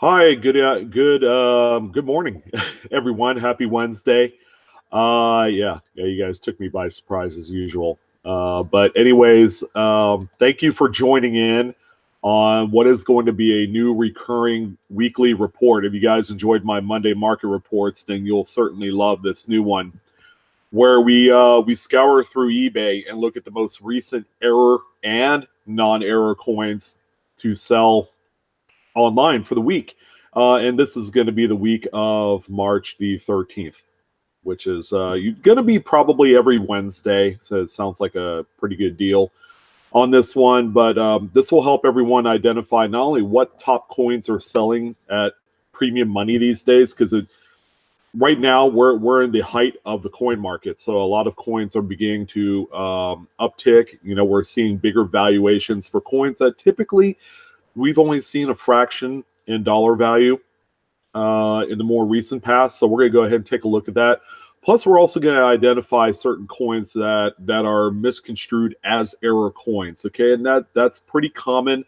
Hi, good morning, everyone. Happy Wednesday. Yeah, you guys took me by surprise as usual. But anyways, thank you for joining in on what is going to be a new recurring weekly report. If you guys enjoyed my Monday market reports, then you'll certainly love this new one, where we scour through eBay and look at the most recent error and non-error coins to sell online for the week. And this is going to be the week of March the 13th, which is going to be probably every Wednesday. So it sounds like a pretty good deal on this one. But this will help everyone identify not only what top coins are selling at premium money these days, because right now we're in the height of the coin market. So a lot of coins are beginning to uptick. We're seeing bigger valuations for coins that typically we've only seen a fraction in dollar value in the more recent past. So we're going to go ahead and take a look at that. Plus, we're also going to identify certain coins that are misconstrued as error coins. Okay, and that's pretty common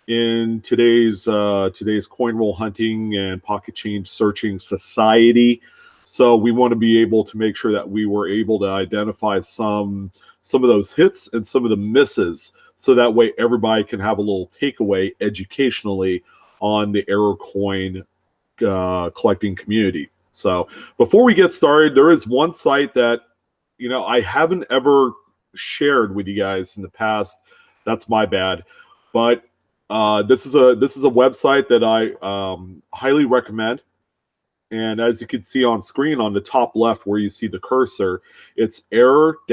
in today's coin roll hunting and pocket change searching society. So we want to be able to make sure that we were able to identify some of those hits and some of the misses, so that way everybody can have a little takeaway educationally on the error coin collecting community. So before we get started, there is one site that I haven't ever shared with you guys in the past. That's my bad, but this is a website that I highly recommend. And as you can see on screen on the top left where you see the cursor, it's error-ref.com.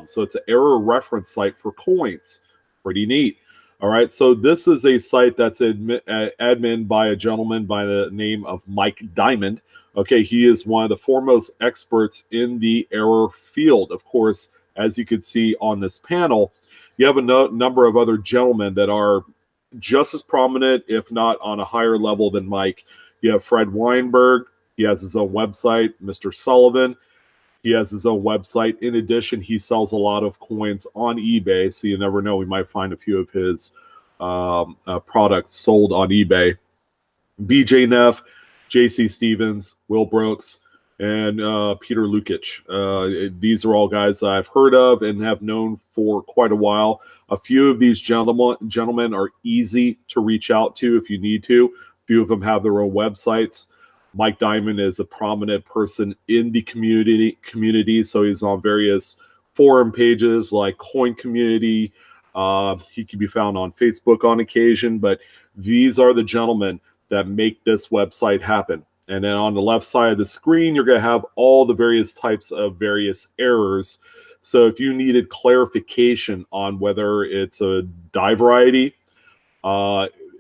So it's an error reference site for coins. Pretty neat. All right, so this is a site that's admin by a gentleman by the name of Mike Diamond. Okay, he is one of the foremost experts in the error field. Of course, as you can see on this panel, you have a number of other gentlemen that are just as prominent, if not on a higher level than Mike. You have Fred Weinberg. He has his own website. Mr. Sullivan, he has his own website. In addition, he sells a lot of coins on eBay, so you never know. We might find a few of his products sold on eBay. BJ Neff, JC Stevens, Will Brooks, and Peter Lukic. These are all guys I've heard of and have known for quite a while. A few of these gentlemen are easy to reach out to if you need to. Few of them have their own websites. Mike Diamond is a prominent person in the community, so he's on various forum pages like Coin Community. He can be found on Facebook on occasion, but these are the gentlemen that make this website happen. And then on the left side of the screen, you're going to have all the various types of various errors. So if you needed clarification on whether it's a die variety,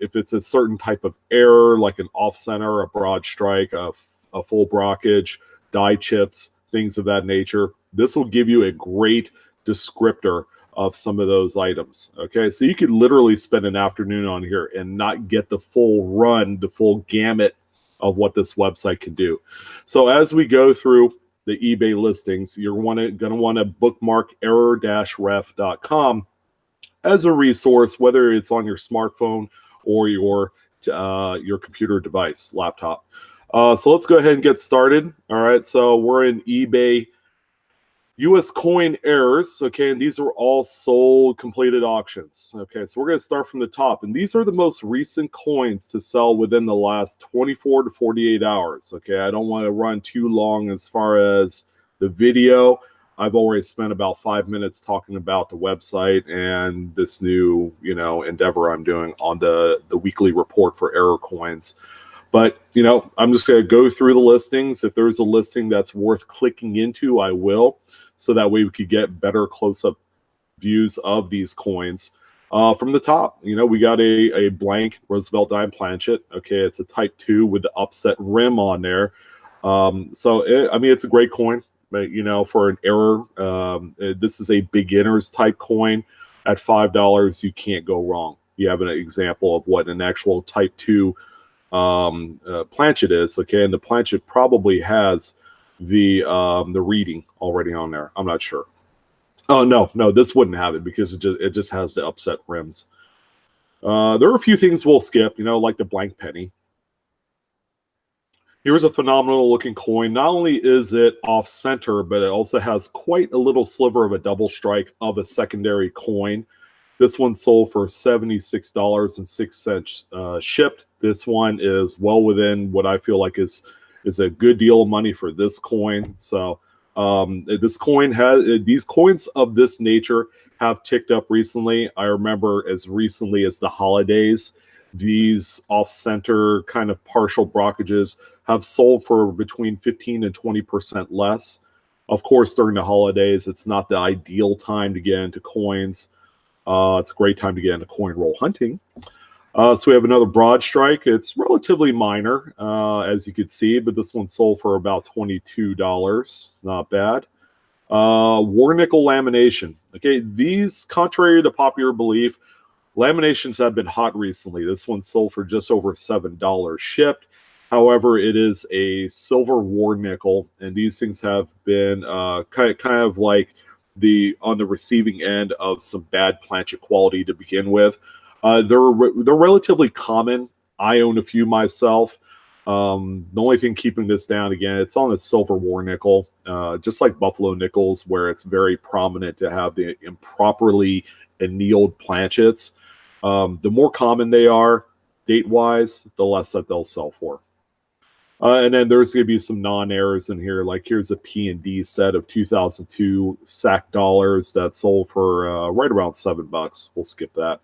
if it's a certain type of error, like an off-center, a broad strike, a full blockage, die chips, things of that nature, this will give you a great descriptor of some of those items. Okay, so you could literally spend an afternoon on here and not get the full run, the full gamut of what this website can do. So as we go through the eBay listings, you're going to want to bookmark error-ref.com as a resource, whether it's on your smartphone or your computer device, laptop. So let's go ahead and get started. All right, so we're in eBay US coin errors. Okay, and these are all sold completed auctions. Okay, so we're going to start from the top, and these are the most recent coins to sell within the last 24 to 48 hours. Okay, I don't want to run too long as far as the video. I've already spent about 5 minutes talking about the website and this new, endeavor I'm doing on the weekly report for error coins. But, I'm just going to go through the listings. If there's a listing that's worth clicking into, I will, so that way we could get better close-up views of these coins. From the top, we got a blank Roosevelt Dime Planchet. Okay, it's a Type 2 with the upset rim on there. It's a great coin. But, for an error, this is a beginner's type coin. At $5, you can't go wrong. You have an example of what an actual Type 2 planchet is. Okay, and the planchet probably has the reading already on there. I'm not sure. Oh, no, this wouldn't have it because it just has the upset rims. There are a few things we'll skip, like the blank penny. Here's a phenomenal looking coin. Not only is it off center, but it also has quite a little sliver of a double strike of a secondary coin. This one sold for $76.06 shipped. This one is well within what I feel like is a good deal of money for this coin. So this coin these coins of this nature have ticked up recently. I remember as recently as the holidays, these off-center kind of partial brockages have sold for between 15 and 20% less. Of course, during the holidays, it's not the ideal time to get into coins. It's a great time to get into coin roll hunting. So we have another broad strike. It's relatively minor, as you can see, but this one sold for about $22. Not bad. War nickel lamination. Okay, these, contrary to popular belief, laminations have been hot recently. This one sold for just over $7 shipped. However, it is a silver war nickel, and these things have been kind of like on the receiving end of some bad planchet quality to begin with. They're relatively common. I own a few myself. The only thing keeping this down, again, it's on the silver war nickel, just like buffalo nickels, where it's very prominent to have the improperly annealed planchets. The more common they are, date-wise, the less that they'll sell for. And then there's going to be some non-errors in here. Like here's a P&D set of 2002 SAC dollars that sold for right around $7. We'll skip that.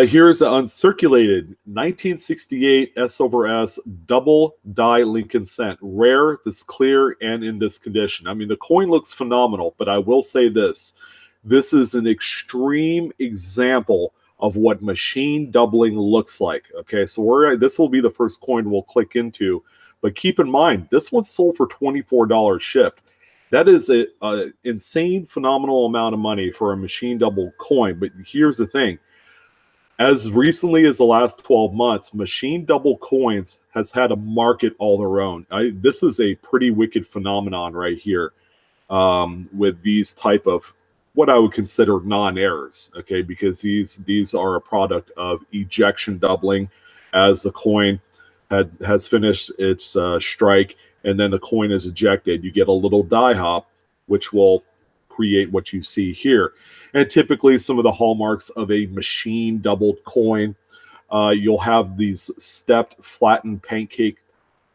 Here's an uncirculated 1968 S/S double die Lincoln cent. Rare, this clear, and in this condition. I mean, the coin looks phenomenal, but I will say this. This is an extreme example of what machine doubling looks like. Okay, so this will be the first coin we'll click into. But keep in mind, this one sold for $24 shipped. That is an insane, phenomenal amount of money for a machine double coin. But here's the thing. As recently as the last 12 months, machine double coins has had a market all their own. This is a pretty wicked phenomenon right here with these type of what I would consider non-errors, okay, because these are a product of ejection doubling as the coin has finished its strike, and then the coin is ejected. You get a little die hop, which will create what you see here. And typically some of the hallmarks of a machine doubled coin, you'll have these stepped, flattened pancake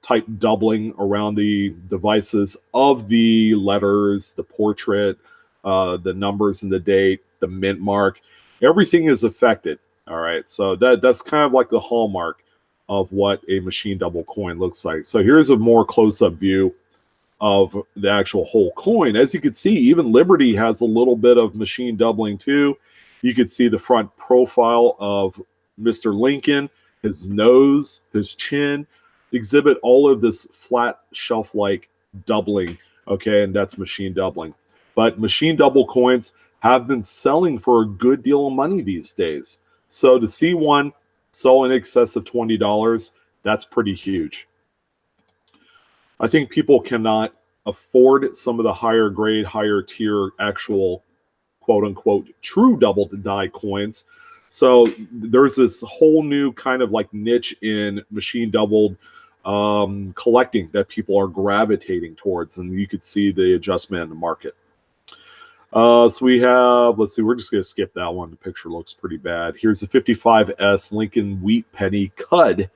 type doubling around the devices of the letters, the portrait, the numbers and the date, the mint mark. Everything is affected. All right, so that's kind of like the hallmark of what a machine double coin looks like. So here's a more close-up view of the actual whole coin. As you can see, even Liberty has a little bit of machine doubling too. You can see the front profile of Mr. Lincoln, his nose, his chin, exhibit all of this flat shelf-like doubling, okay, and that's machine doubling. But machine double coins have been selling for a good deal of money these days. So to see one sell in excess of $20, that's pretty huge. I think people cannot afford some of the higher grade, higher tier actual quote unquote true double die coins. So there's this whole new kind of like niche in machine doubled collecting that people are gravitating towards, and you could see the adjustment in the market. So we have, let's see, we're just going to skip that one. The picture looks pretty bad. Here's the 55S Lincoln Wheat Penny Cud.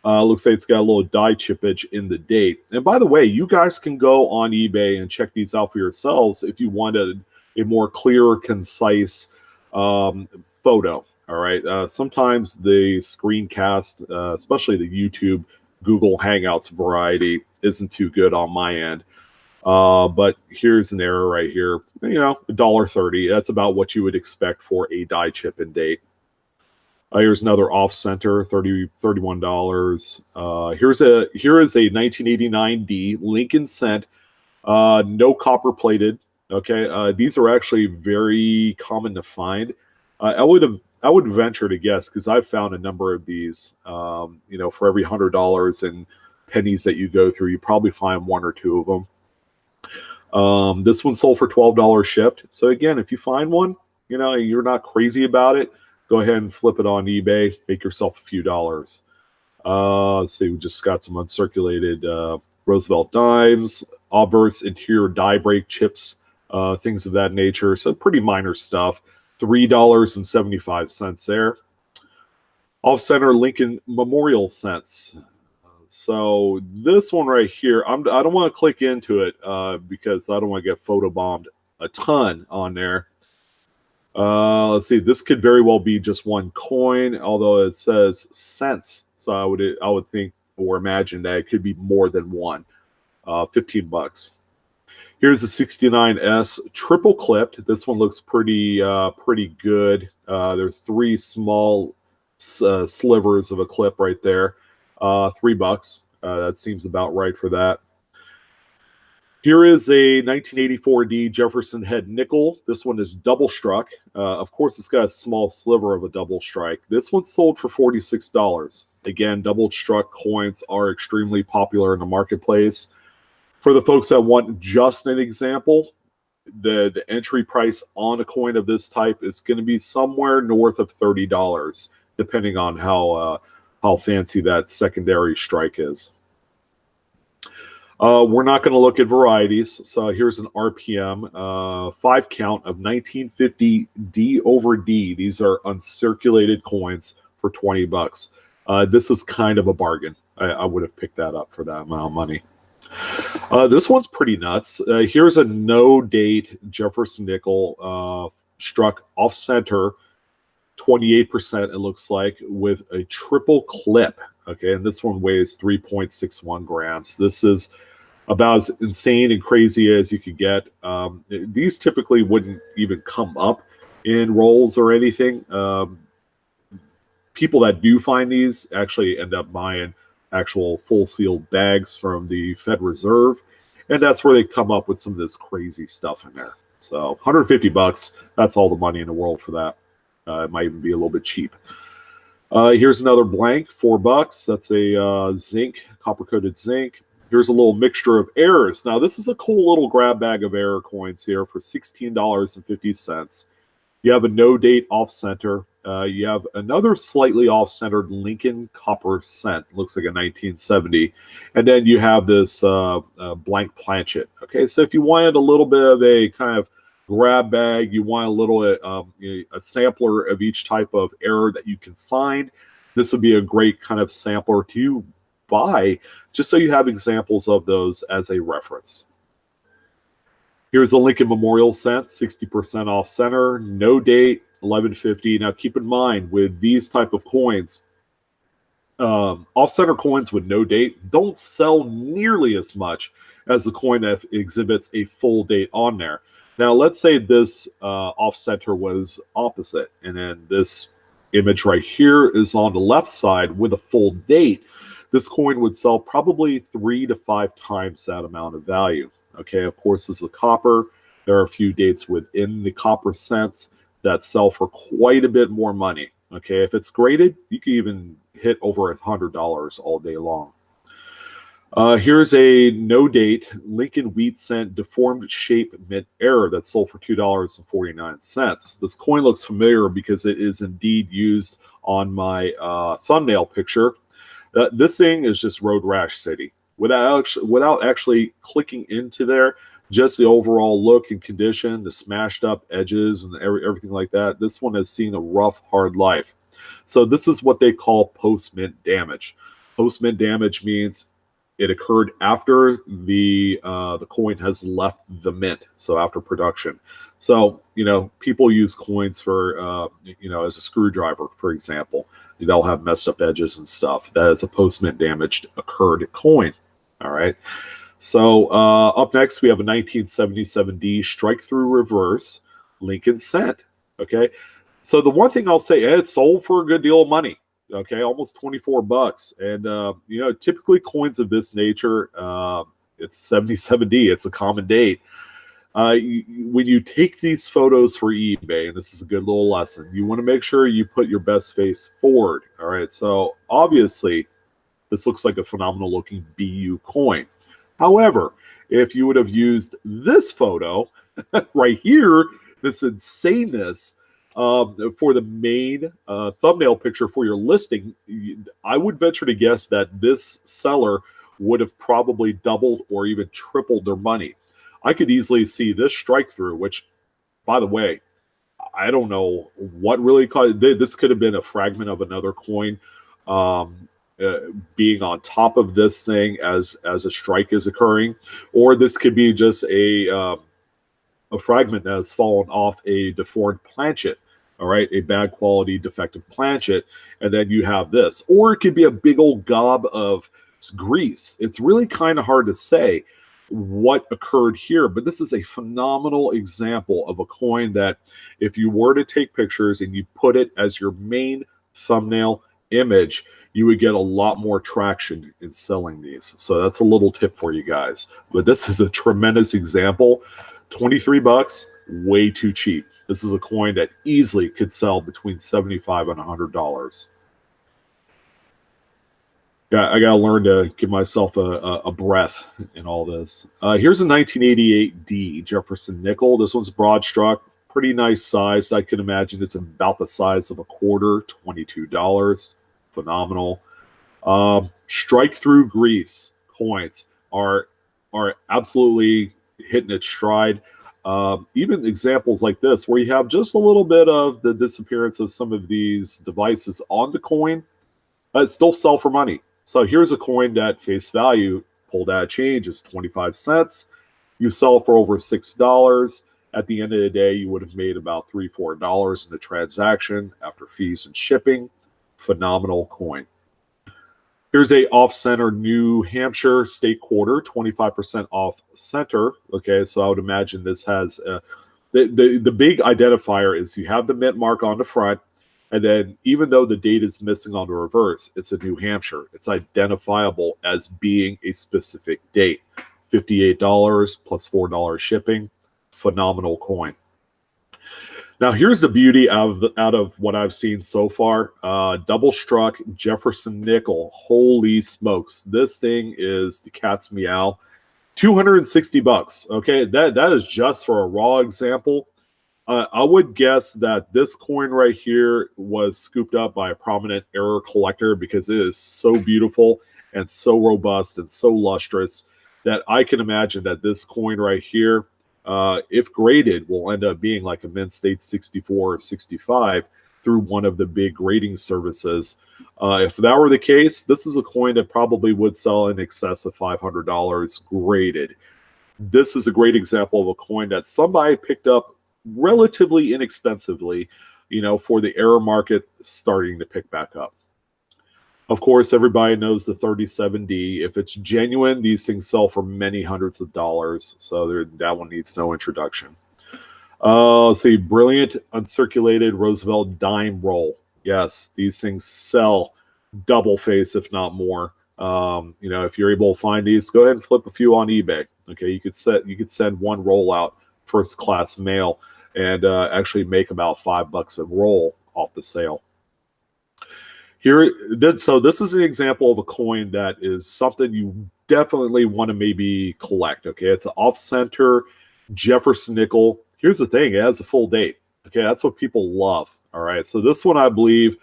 Looks like it's got a little die chippage in the date. And by the way, you guys can go on eBay and check these out for yourselves if you wanted a more clear, concise photo. All right. Sometimes the screencast, especially the YouTube, Google Hangouts variety, isn't too good on my end. But here's an error right here. You know, $1.30. That's about what you would expect for a die chip and date. Here's another off center, $31. Here is a 1989 D Lincoln cent, no copper plated. Okay, these are actually very common to find. I would venture to guess, because I've found a number of these. You know, for every $100 in pennies that you go through, you probably find one or two of them. This one sold for $12 shipped. So again, if you find one, you know, you're not crazy about it, Go ahead and flip it on eBay. Make yourself a few dollars. Let's see, we just got some uncirculated Roosevelt dimes, obverse interior die break chips, things of that nature. So pretty minor stuff. $3.75 there. Off-center Lincoln Memorial cents. So this one right here, I don't want to click into it because I don't want to get photobombed a ton on there. Let's see. This could very well be just one coin, although it says cents. So I would think or imagine that it could be more than one. 15 bucks. Here's a 69S triple clipped. This one looks pretty good. There's 3 small slivers of a clip right there. $3. That seems about right for that. Here is a 1984 D Jefferson head nickel. This one is double struck. Of course, it's got a small sliver of a double strike. This one sold for $46. Again, double struck coins are extremely popular in the marketplace. For the folks that want just an example, the entry price on a coin of this type is going to be somewhere north of $30, depending on how fancy that secondary strike is. We're not going to look at varieties. So here's an RPM 5 count of 1950 D over D. These are uncirculated coins for 20 bucks. This is kind of a bargain. I would have picked that up for that amount of money. This one's pretty nuts. Here's a no-date Jefferson Nickel struck off-center, 28% it looks like, with a triple clip. Okay, and this one weighs 3.61 grams. This is about as insane and crazy as you could get. These typically wouldn't even come up in rolls or anything. People that do find these actually end up buying actual full sealed bags from the Fed Reserve, and that's where they come up with some of this crazy stuff in there. So 150 bucks, that's all the money in the world for that. It might even be a little bit cheap. Here's another blank, $4. That's a zinc, copper-coated zinc. Here's a little mixture of errors. Now, this is a cool little grab bag of error coins here for $16.50. You have a no-date off-center. You have another slightly off-centered Lincoln copper cent. Looks like a 1970. And then you have this blank planchet. Okay, so if you wanted a little bit of a kind of grab bag, you want a little a sampler of each type of error that you can find, this would be a great kind of sampler to buy, just so you have examples of those as a reference. Here's the Lincoln Memorial cent, 60% off center, no date, $11.50. Now keep in mind, with these type of coins, off center coins with no date don't sell nearly as much as the coin that exhibits a full date on there. Now, let's say this off-center was opposite, and then this image right here is on the left side with a full date. This coin would sell probably 3 to 5 times that amount of value. Okay, of course, this is a copper. There are a few dates within the copper cents that sell for quite a bit more money. Okay, if it's graded, you can even hit over $100 all day long. Here's a no-date Lincoln wheat cent deformed shape mint error that sold for $2.49. This coin looks familiar because it is indeed used on my thumbnail picture. This thing is just Road Rash City. Without actually clicking into there, just the overall look and condition, the smashed up edges and everything like that, this one has seen a rough, hard life. So this is what they call post-mint damage. Post-mint damage means it occurred after the coin has left the mint, so after production. So, people use coins for, as a screwdriver, for example. They'll have messed up edges and stuff. That is a post-mint damaged occurred coin. All right. So up next, we have a 1977D strike-through reverse Lincoln cent. Okay. So the one thing I'll say, it sold for a good deal of money. Okay, almost 24 bucks. And, typically coins of this nature, it's 77D. It's a common date. When you take these photos for eBay, and this is a good little lesson, you want to make sure you put your best face forward. All right, so obviously, this looks like a phenomenal looking BU coin. However, if you would have used this photo right here, this insaneness, For the main thumbnail picture for your listing, I would venture to guess that this seller would have probably doubled or even tripled their money. I could easily see this strike through, which, by the way, I don't know what really caused this. Could have been a fragment of another coin being on top of this thing as a strike is occurring, or this could be just a fragment that has fallen off a deformed planchet. All right, a bad quality defective planchet, and then you have this, or it could be a big old gob of grease. It's really kind of hard to say what occurred here, but this is a phenomenal example of a coin that if you were to take pictures and you put it as your main thumbnail image, you would get a lot more traction in selling these. So that's a little tip for you guys. But this is a tremendous example. 23 bucks, way too cheap. This is a coin that easily could sell between $75 and $100. Yeah, I got to learn to give myself a breath in all this. Here's a 1988 D Jefferson Nickel. This one's broad struck, pretty nice size. I can imagine it's about the size of a quarter, $22. Phenomenal. Strike through grease coins are absolutely hitting its stride. Even examples like this, where you have just a little bit of the disappearance of some of these devices on the coin, still sell for money. So here's a coin that face value, pulled out of change, is 25 cents. You sell for over $6. At the end of the day, you would have made about $3, $4 in the transaction after fees and shipping. Phenomenal coin. Here's a off-center New Hampshire state quarter, 25% off center. Okay, so I would imagine this has the big identifier is you have the mint mark on the front, and then even though the date is missing on the reverse, it's a New Hampshire. It's identifiable as being a specific date. $58 plus $4 shipping. Phenomenal coin. Now, here's the beauty out of what I've seen so far. Double struck Jefferson Nickel. Holy smokes. This thing is the cat's meow. 260 bucks. Okay, that is just for a raw example. I would guess that this coin right here was scooped up by a prominent error collector because it is so beautiful and so robust and so lustrous that I can imagine that this coin right here, if graded, will end up being like a mint state 64 or 65 through one of the big grading services. If that were the case, this is a coin that probably would sell in excess of $500 graded. This is a great example of a coin that somebody picked up relatively inexpensively, for the error market starting to pick back up. Of course, everybody knows the 37D. If it's genuine, these things sell for many hundreds of dollars. So that one needs no introduction. Let's see, brilliant uncirculated Roosevelt dime roll. Yes, these things sell double face, if not more. If you're able to find these, go ahead and flip a few on eBay. Okay, you could send one roll out first class mail and actually make about $5 a roll off the sale. So this is an example of a coin that is something you definitely want to maybe collect. Okay, it's an off-center Jefferson Nickel. Here's the thing, it has a full date. Okay, that's what people love. All right, so this one, I believe,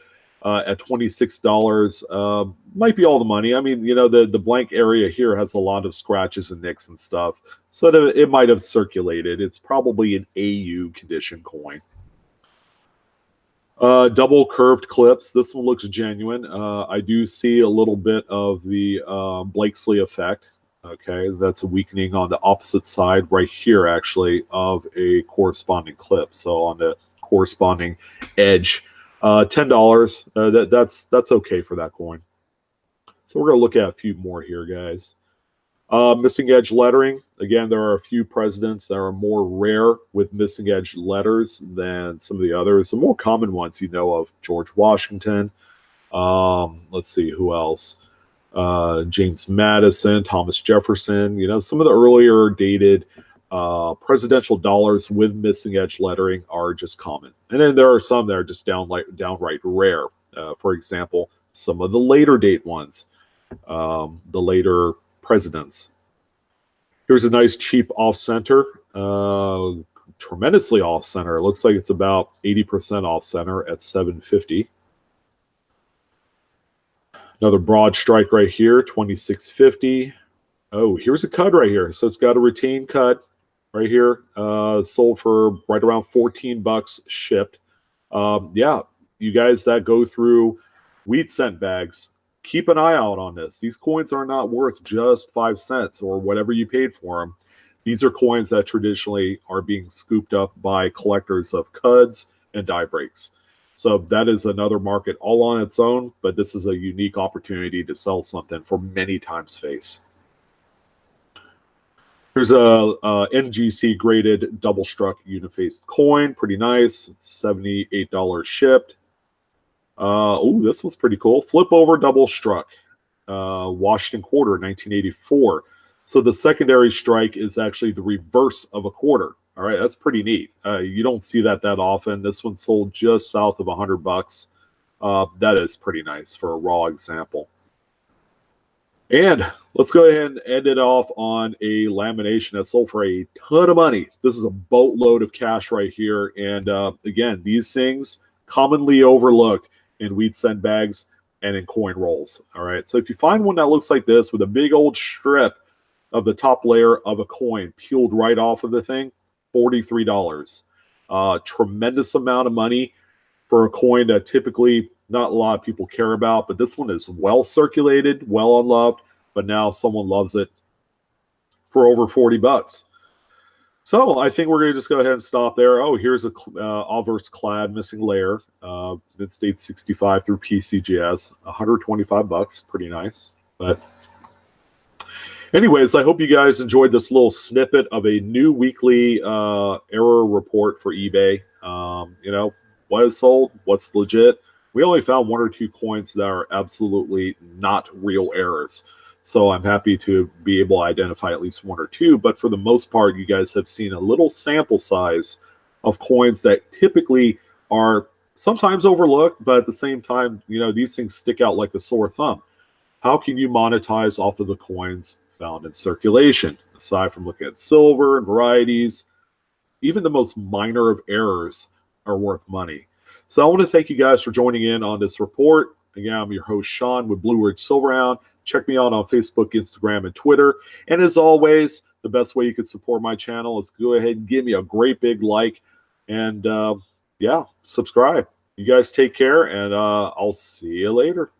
at $26 might be all the money. I mean, the blank area here has a lot of scratches and nicks and stuff, so that it might have circulated. It's probably an AU condition coin. Double curved clips. This one looks genuine. I do see a little bit of the Blakesley effect. Okay, that's a weakening on the opposite side right here, actually, of a corresponding clip. So on the corresponding edge, $10. That's okay for that coin. So we're going to look at a few more here, guys. Missing edge lettering. Again, there are a few presidents that are more rare with missing edge letters than some of the others. The more common ones of, George Washington. Let's see, who else? James Madison, Thomas Jefferson. Some of the earlier dated presidential dollars with missing edge lettering are just common. And then there are some that are just downright rare. For example, some of the later date ones, the later presidents. Here's a nice cheap off-center tremendously off center. It looks like it's about 80% off center at 750. Another broad strike right here, 2650. Oh, here's a cud right here. So it's got a retained cud right here. Sold for right around 14 bucks shipped. Yeah, you guys that go through wheat cent bags, keep an eye out on this. These coins are not worth just 5 cents or whatever you paid for them. These are coins that traditionally are being scooped up by collectors of cuds and die breaks. So that is another market all on its own, but this is a unique opportunity to sell something for many times face. Here's a NGC graded double struck unifaced coin, pretty nice, $78 shipped. Oh, this was pretty cool. Flip over double struck, Washington quarter, 1984. So the secondary strike is actually the reverse of a quarter. All right, that's pretty neat. You don't see that often. This one sold just south of $100. That is pretty nice for a raw example. And let's go ahead and end it off on a lamination that sold for a ton of money. This is a boatload of cash right here. And again, these things commonly overlooked in wheat cent bags and in coin rolls. All right, so if you find one that looks like this with a big old strip of the top layer of a coin peeled right off of the thing, $43. Tremendous amount of money for a coin that typically not a lot of people care about, but this one is well circulated, well unloved, but now someone loves it for over 40 bucks. So I think we're going to just go ahead and stop there. Oh, here's a obverse clad missing layer, mid-state 65 through PCGS, 125 bucks, pretty nice. But anyways, I hope you guys enjoyed this little snippet of a new weekly error report for eBay. You know, what is sold, what's legit. We only found 1 or 2 coins that are absolutely not real errors. So I'm happy to be able to identify at least 1 or 2. But for the most part, you guys have seen a little sample size of coins that typically are sometimes overlooked, but at the same time, you know, these things stick out like a sore thumb. How can you monetize off of the coins found in circulation? Aside from looking at silver and varieties, even the most minor of errors are worth money. So I want to thank you guys for joining in on this report. Again, I'm your host, Sean, with BlueRidgeSilverhound. Check me out on Facebook, Instagram, and Twitter. And as always, the best way you can support my channel is go ahead and give me a great big like. And yeah, subscribe. You guys take care, and I'll see you later.